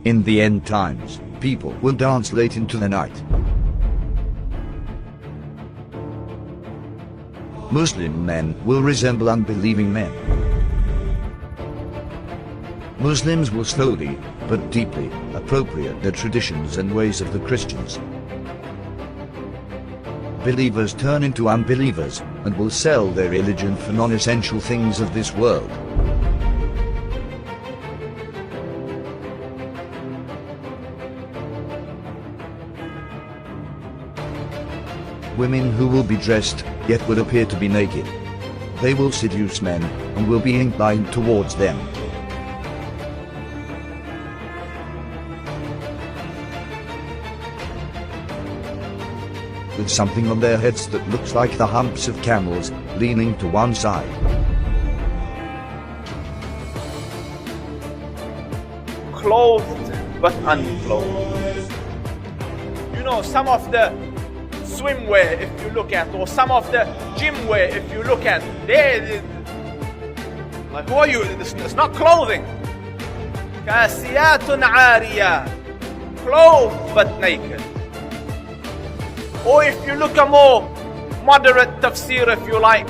In the end times, people will dance late into the night. Muslim men will resemble unbelieving men. Muslims will slowly, but deeply, appropriate the traditions and ways of the Christians. Believers turn into unbelievers, and will sell their religion for non-essential things of this world. Women who will be dressed, yet will appear to be naked. They will seduce men, and will be inclined towards them. With something on their heads that looks like the humps of camels, leaning to one side. Clothed but unclothed. You know, some of the swimwear, if you look at, or some of the gym wear, if you look at, like, who are you? It's not clothing. Kasiyatun ariya, clothed but naked. Or if you look a more moderate tafsir, if you like,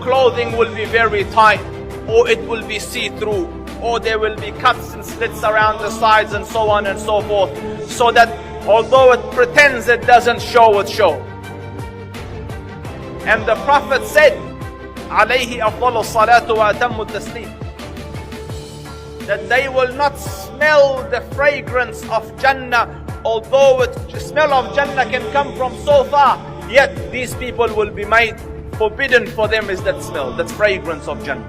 clothing will be very tight, or it will be see-through, or there will be cuts and slits around the sides and so on and so forth, so that although it pretends it doesn't show, it shows. And the Prophet said, alayhi afdalu salatu wa atammu taslim, that they will not smell the fragrance of Jannah. Although the smell of Jannah can come from so far, yet these people will be made forbidden for them is that smell, that fragrance of Jannah.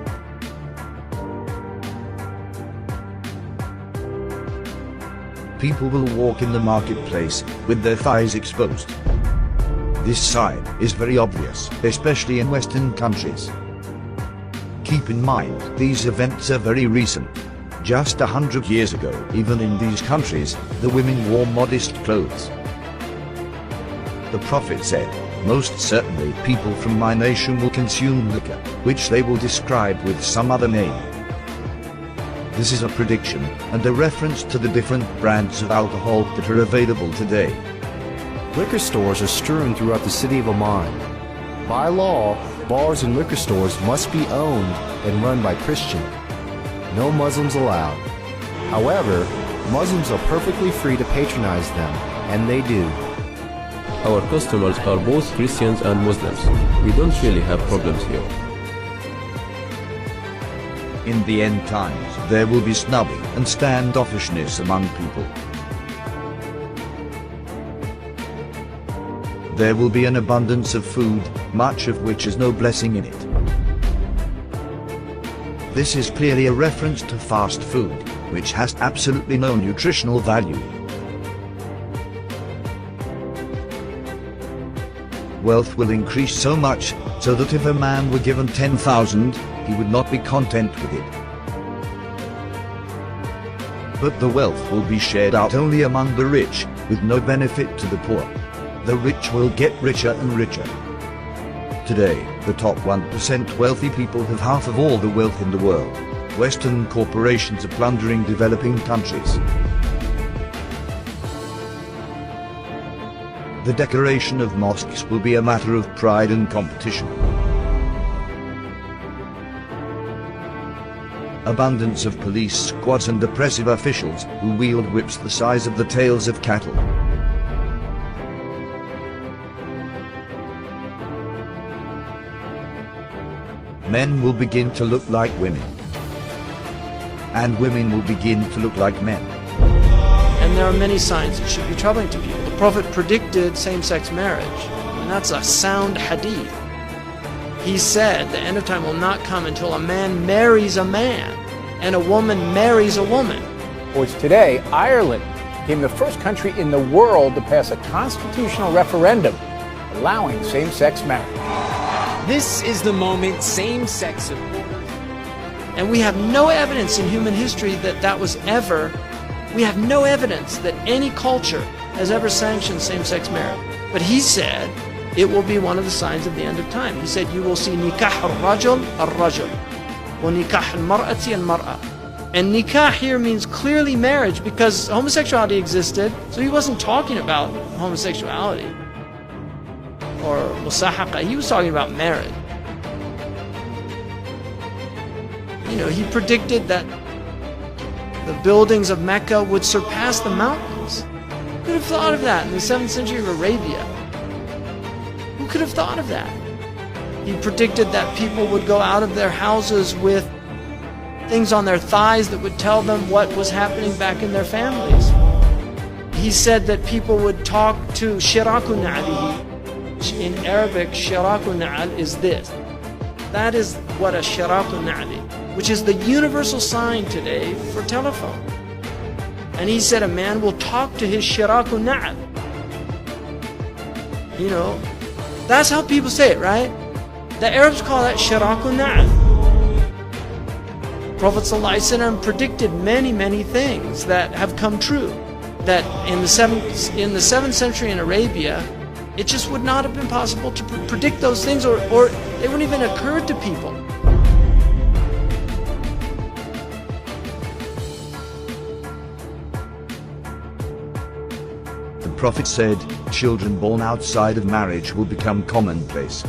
People will walk in the marketplace with their thighs exposed. This sign is very obvious, especially in Western countries. Keep in mind, these events are very recent. Just 100 years ago, even in these countries, the women wore modest clothes. The Prophet said, most certainly people from my nation will consume liquor, which they will describe with some other name. This is a prediction, and a reference to the different brands of alcohol that are available today. Liquor stores are strewn throughout the city of Amman. By law, bars and liquor stores must be owned and run by Christians. No Muslims allowed. However, Muslims are perfectly free to patronize them, and they do. Our customers are both Christians and Muslims. We don't really have problems here. In the end times, there will be snubbing and standoffishness among people. There will be an abundance of food, much of which has no blessing in it. This is clearly a reference to fast food, which has absolutely no nutritional value. Wealth will increase so much, so that if a man were given 10,000, he would not be content with it. But the wealth will be shared out only among the rich, with no benefit to the poor. The rich will get richer and richer. Today, the top 1% wealthy people have half of all the wealth in the world. Western corporations are plundering developing countries. The decoration of mosques will be a matter of pride and competition. Abundance of police squads and oppressive officials who wield whips the size of the tails of cattle. Men will begin to look like women. And women will begin to look like men. And there are many signs that should be troubling to people. The Prophet predicted same-sex marriage, and that's a sound hadith. He said the end of time will not come until a man marries a man, and a woman marries a woman. Which today, Ireland became the first country in the world to pass a constitutional referendum allowing same-sex marriage. This is the moment same-sex and we have no evidence in human history that that was ever, we have no evidence that any culture has ever sanctioned same-sex marriage. But he said it will be one of the signs of the end of time. He said you will see nikah al-rajul al-rajul wa nikah al-mar'ati al-mar'a. And nikah here means clearly marriage, because homosexuality existed, so he wasn't talking about homosexuality or musahaqa. He was talking about marriage. You know, he predicted that the buildings of Mecca would surpass the mountains. Who could have thought of that in the 7th century of Arabia? Who could have thought of that? He predicted that people would go out of their houses with things on their thighs that would tell them what was happening back in their families. He said that people would talk to shiraku na'alihi. In Arabic, shiraku na'al is this. That is what a shiraku na'ali, which is the universal sign today for telephone. And he said a man will talk to his shiraku na'al. You know, that's how people say it, right? The Arabs call that shiraku na'al. Prophet ﷺ predicted many things that have come true. That in the 7th century in Arabia, it just would not have been possible to predict those things, or they wouldn't even occur to people. The Prophet said, children born outside of marriage will become commonplace.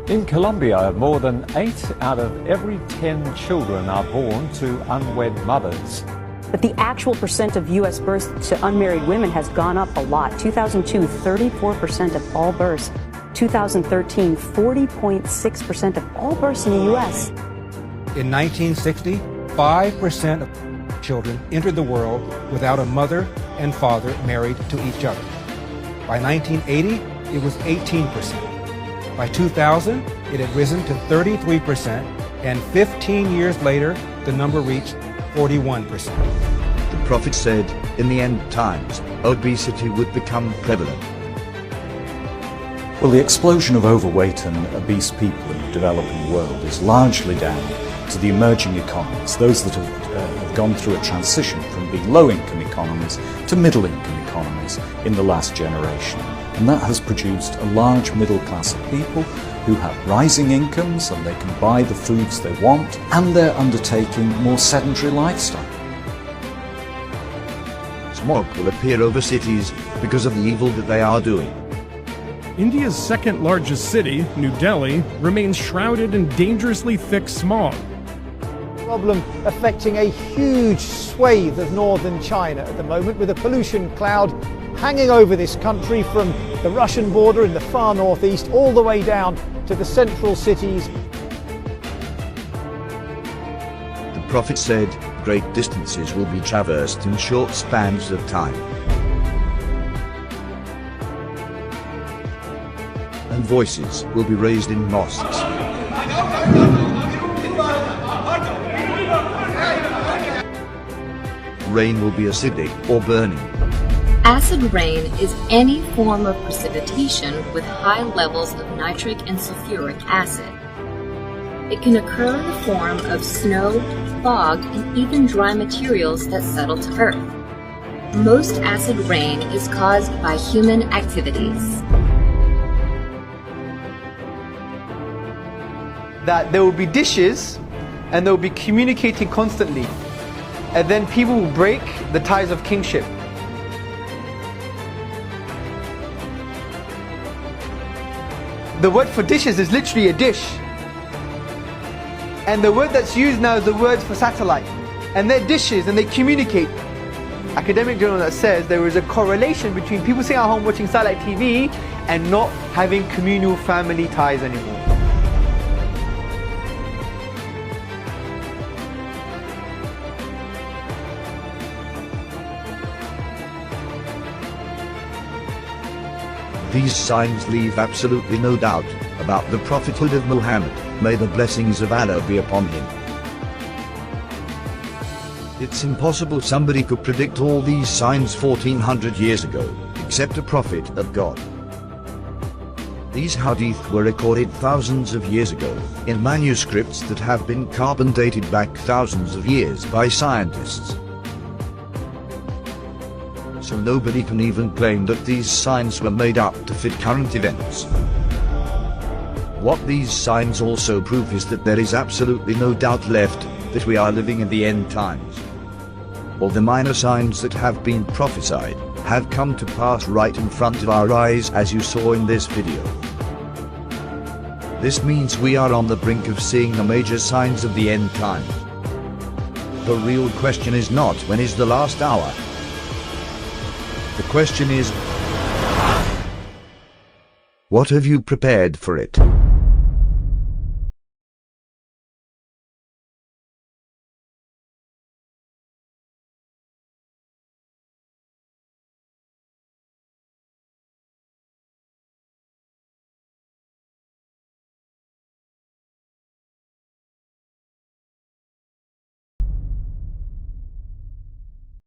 In Colombia, more than 8 out of every 10 children are born to unwed mothers. But the actual percent of U.S. births to unmarried women has gone up a lot. 2002, 34% of all births. 2013, 40.6% of all births in the U.S. In 1960, 5% of children entered the world without a mother and father married to each other. By 1980, it was 18%. By 2000, it had risen to 33%, and 15 years later, the number reached 41%. The Prophet said, in the end times, obesity would become prevalent. Well, the explosion of overweight and obese people in the developing world is largely down to the emerging economies, those that have gone through a transition from being low-income economies to middle-income economies in the last generation. And that has produced a large middle class of people who have rising incomes and they can buy the foods they want, and they're undertaking more sedentary lifestyle. Smog will appear over cities because of the evil that they are doing. India's second largest city, New Delhi, remains shrouded in dangerously thick smog. Problem affecting a huge swathe of northern China at the moment, with a pollution cloud hanging over this country from the Russian border in the far northeast all the way down to the central cities. The Prophet said, great distances will be traversed in short spans of time. And voices will be raised in mosques. Rain will be acidic or burning. Acid rain is any form of precipitation with high levels of nitric and sulfuric acid. It can occur in the form of snow, fog, and even dry materials that settle to earth. Most acid rain is caused by human activities. That there will be dishes and they will be communicating constantly, and then people will break the ties of kingship. The word for dishes is literally a dish. And the word that's used now is the word for satellite. And they're dishes and they communicate. Academic journal that says there is a correlation between people sitting at home watching satellite TV and not having communal family ties anymore. These signs leave absolutely no doubt about the prophethood of Muhammad, may the blessings of Allah be upon him. It's impossible somebody could predict all these signs 1400 years ago, except a prophet of God. These hadith were recorded thousands of years ago, in manuscripts that have been carbon dated back thousands of years by scientists. So nobody can even claim that these signs were made up to fit current events. What these signs also prove is that there is absolutely no doubt left that we are living in the end times. all the minor signs that have been prophesied have come to pass right in front of our eyes, as you saw in this video. This means we are on the brink of seeing the major signs of the end time. The real question is not when is the last hour. The question is, what have you prepared for it?